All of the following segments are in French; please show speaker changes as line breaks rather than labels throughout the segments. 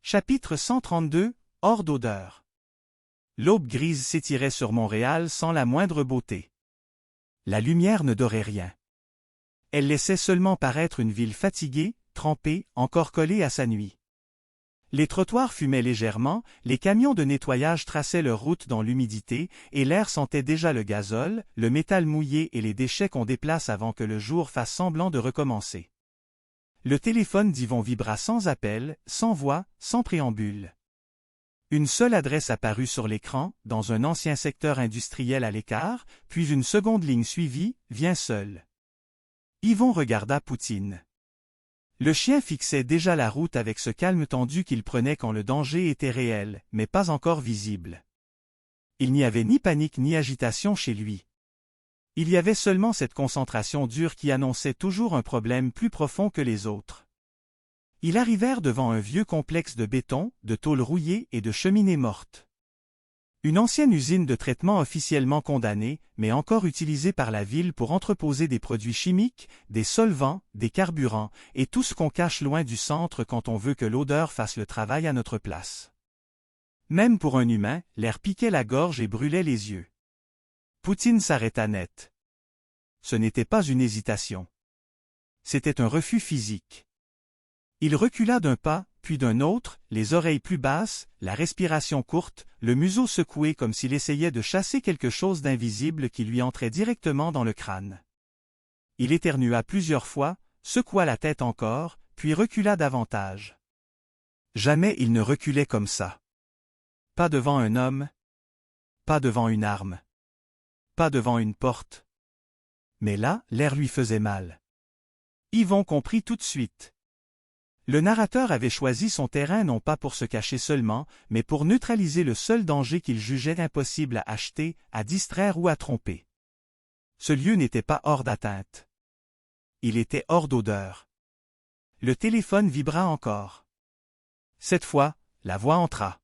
Chapitre 132, hors d'odeur. L'aube grise s'étirait sur Montréal sans la moindre beauté. La lumière ne dorait rien. Elle laissait seulement paraître une ville fatiguée, trempée, encore collée à sa nuit. Les trottoirs fumaient légèrement, les camions de nettoyage traçaient leur route dans l'humidité, et l'air sentait déjà le gazole, le métal mouillé et les déchets qu'on déplace avant que le jour fasse semblant de recommencer. Le téléphone d'Yvon vibra sans appel, sans voix, sans préambule. Une seule adresse apparut sur l'écran, dans un ancien secteur industriel à l'écart, puis une seconde ligne suivie, « Viens seul ». Yvon regarda Poutine. Le chien fixait déjà la route avec ce calme tendu qu'il prenait quand le danger était réel, mais pas encore visible. Il n'y avait ni panique ni agitation chez lui. Il y avait seulement cette concentration dure qui annonçait toujours un problème plus profond que les autres. Ils arrivèrent devant un vieux complexe de béton, de tôles rouillées et de cheminées mortes. Une ancienne usine de traitement officiellement condamnée, mais encore utilisée par la ville pour entreposer des produits chimiques, des solvants, des carburants, et tout ce qu'on cache loin du centre quand on veut que l'odeur fasse le travail à notre place. Même pour un humain, l'air piquait la gorge et brûlait les yeux. Poutine s'arrêta net. Ce n'était pas une hésitation. C'était un refus physique. Il recula d'un pas, puis d'un autre, les oreilles plus basses, la respiration courte, le museau secoué comme s'il essayait de chasser quelque chose d'invisible qui lui entrait directement dans le crâne. Il éternua plusieurs fois, secoua la tête encore, puis recula davantage. Jamais il ne reculait comme ça. Pas devant un homme, pas devant une arme, pas devant une porte. Mais là, l'air lui faisait mal. Yvon comprit tout de suite. Le narrateur avait choisi son terrain non pas pour se cacher seulement, mais pour neutraliser le seul danger qu'il jugeait impossible à acheter, à distraire ou à tromper. Ce lieu n'était pas hors d'atteinte. Il était hors d'odeur. Le téléphone vibra encore. Cette fois, la voix entra.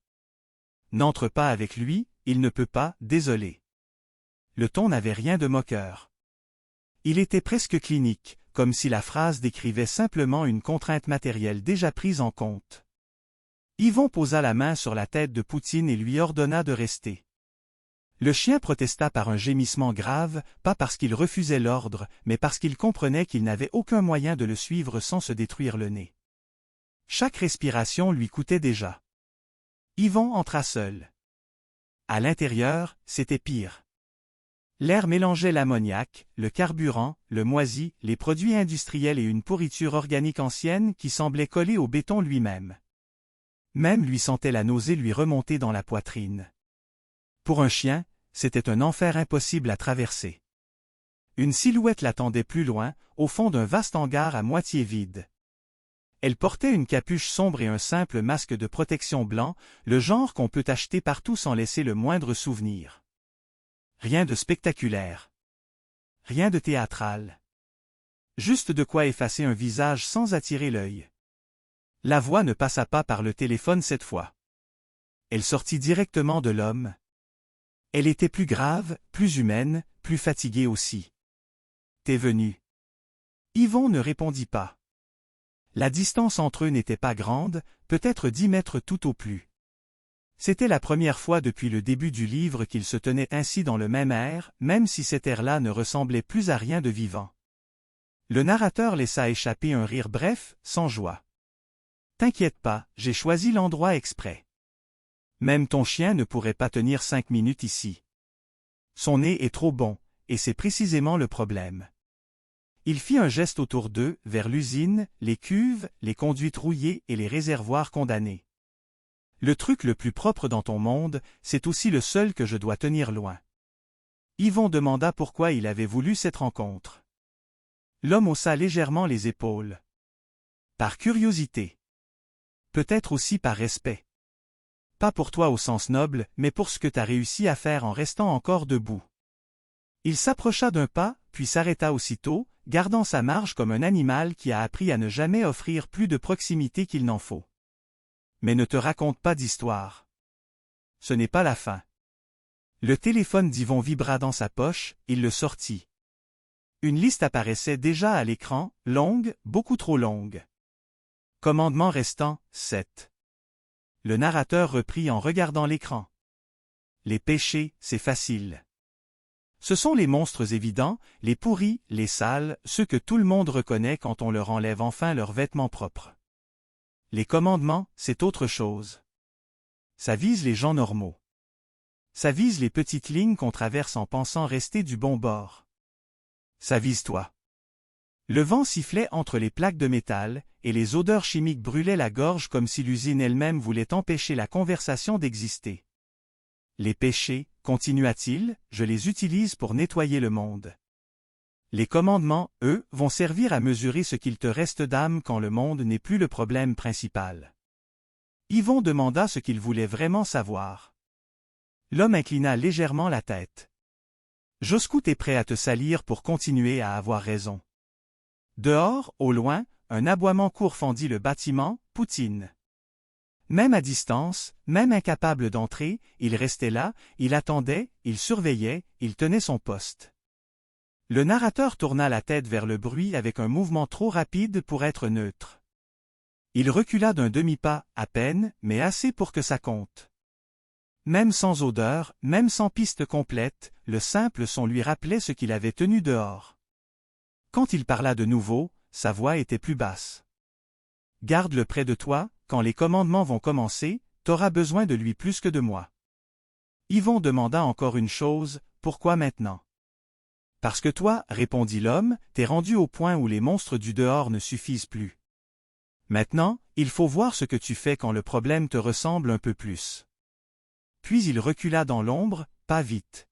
N'entre pas avec lui, il ne peut pas, désolé. Le ton n'avait rien de moqueur. Il était presque clinique, comme si la phrase décrivait simplement une contrainte matérielle déjà prise en compte. Yvon posa la main sur la tête de Poutine et lui ordonna de rester. Le chien protesta par un gémissement grave, pas parce qu'il refusait l'ordre, mais parce qu'il comprenait qu'il n'avait aucun moyen de le suivre sans se détruire le nez. Chaque respiration lui coûtait déjà. Yvon entra seul. À l'intérieur, c'était pire. L'air mélangeait l'ammoniac, le carburant, le moisi, les produits industriels et une pourriture organique ancienne qui semblait coller au béton lui-même. Même lui sentait la nausée lui remonter dans la poitrine. Pour un chien, c'était un enfer impossible à traverser. Une silhouette l'attendait plus loin, au fond d'un vaste hangar à moitié vide. Elle portait une capuche sombre et un simple masque de protection blanc, le genre qu'on peut acheter partout sans laisser le moindre souvenir. Rien de spectaculaire. Rien de théâtral. Juste de quoi effacer un visage sans attirer l'œil. La voix ne passa pas par le téléphone cette fois. Elle sortit directement de l'homme. Elle était plus grave, plus humaine, plus fatiguée aussi. « T'es venu. » Yvon ne répondit pas. La distance entre eux n'était pas grande, peut-être 10 mètres tout au plus. C'était la première fois depuis le début du livre qu'il se tenait ainsi dans le même air, même si cet air-là ne ressemblait plus à rien de vivant. Le narrateur laissa échapper un rire bref, sans joie. « T'inquiète pas, j'ai choisi l'endroit exprès. Même ton chien ne pourrait pas tenir 5 minutes ici. Son nez est trop bon, et c'est précisément le problème. » Il fit un geste autour d'eux, vers l'usine, les cuves, les conduites rouillées et les réservoirs condamnés. Le truc le plus propre dans ton monde, c'est aussi le seul que je dois tenir loin. Yvon demanda pourquoi il avait voulu cette rencontre. L'homme haussa légèrement les épaules. Par curiosité. Peut-être aussi par respect. Pas pour toi au sens noble, mais pour ce que t'as réussi à faire en restant encore debout. Il s'approcha d'un pas, puis s'arrêta aussitôt, gardant sa marge comme un animal qui a appris à ne jamais offrir plus de proximité qu'il n'en faut. Mais ne te raconte pas d'histoire. Ce n'est pas la fin. Le téléphone d'Yvon vibra dans sa poche, il le sortit. Une liste apparaissait déjà à l'écran, longue, beaucoup trop longue. Commandement restant, 7. Le narrateur reprit en regardant l'écran. Les péchés, c'est facile. Ce sont les monstres évidents, les pourris, les sales, ceux que tout le monde reconnaît quand on leur enlève enfin leurs vêtements propres. Les commandements, c'est autre chose. Ça vise les gens normaux. Ça vise les petites lignes qu'on traverse en pensant rester du bon bord. Ça vise toi. Le vent sifflait entre les plaques de métal, et les odeurs chimiques brûlaient la gorge comme si l'usine elle-même voulait empêcher la conversation d'exister. Les péchés, continua-t-il, je les utilise pour nettoyer le monde. Les commandements, eux, vont servir à mesurer ce qu'il te reste d'âme quand le monde n'est plus le problème principal. Yvon demanda ce qu'il voulait vraiment savoir. L'homme inclina légèrement la tête. Joscout est prêt à te salir pour continuer à avoir raison. Dehors, au loin, un aboiement court fendit le bâtiment, Poutine. Même à distance, même incapable d'entrer, il restait là, il attendait, il surveillait, il tenait son poste. Le narrateur tourna la tête vers le bruit avec un mouvement trop rapide pour être neutre. Il recula d'un demi-pas, à peine, mais assez pour que ça compte. Même sans odeur, même sans piste complète, le simple son lui rappelait ce qu'il avait tenu dehors. Quand il parla de nouveau, sa voix était plus basse. « Garde-le près de toi, quand les commandements vont commencer, t'auras besoin de lui plus que de moi. » Yvon demanda encore une chose, pourquoi maintenant? « Parce que toi, répondit l'homme, t'es rendu au point où les monstres du dehors ne suffisent plus. Maintenant, il faut voir ce que tu fais quand le problème te ressemble un peu plus. » Puis il recula dans l'ombre, pas vite.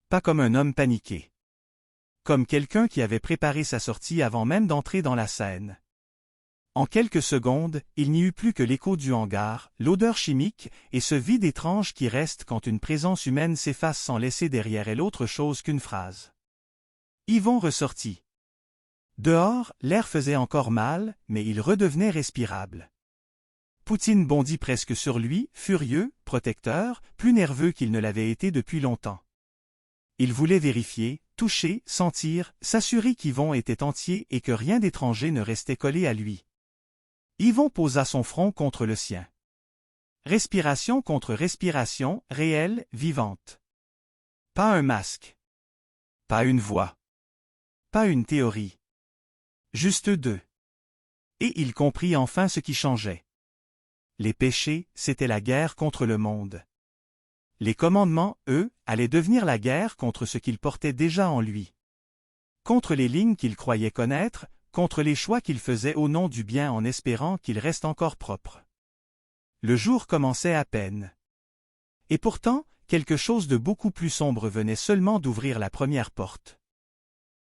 Pas comme un homme paniqué. Comme quelqu'un qui avait préparé sa sortie avant même d'entrer dans la scène. En quelques secondes, il n'y eut plus que l'écho du hangar, l'odeur chimique, et ce vide étrange qui reste quand une présence humaine s'efface sans laisser derrière elle autre chose qu'une phrase. Yvon ressortit. Dehors, l'air faisait encore mal, mais il redevenait respirable. Poutine bondit presque sur lui, furieux, protecteur, plus nerveux qu'il ne l'avait été depuis longtemps. Il voulait vérifier, toucher, sentir, s'assurer qu'Yvon était entier et que rien d'étranger ne restait collé à lui. Yvon posa son front contre le sien. Respiration contre respiration, réelle, vivante. Pas un masque. Pas une voix. Pas une théorie. Juste deux. Et il comprit enfin ce qui changeait. Les péchés, c'était la guerre contre le monde. Les commandements, eux, allaient devenir la guerre contre ce qu'il portait déjà en lui. Contre les lignes qu'il croyait connaître, contre les choix qu'il faisait au nom du bien en espérant qu'il reste encore propre. Le jour commençait à peine. Et pourtant, quelque chose de beaucoup plus sombre venait seulement d'ouvrir la première porte.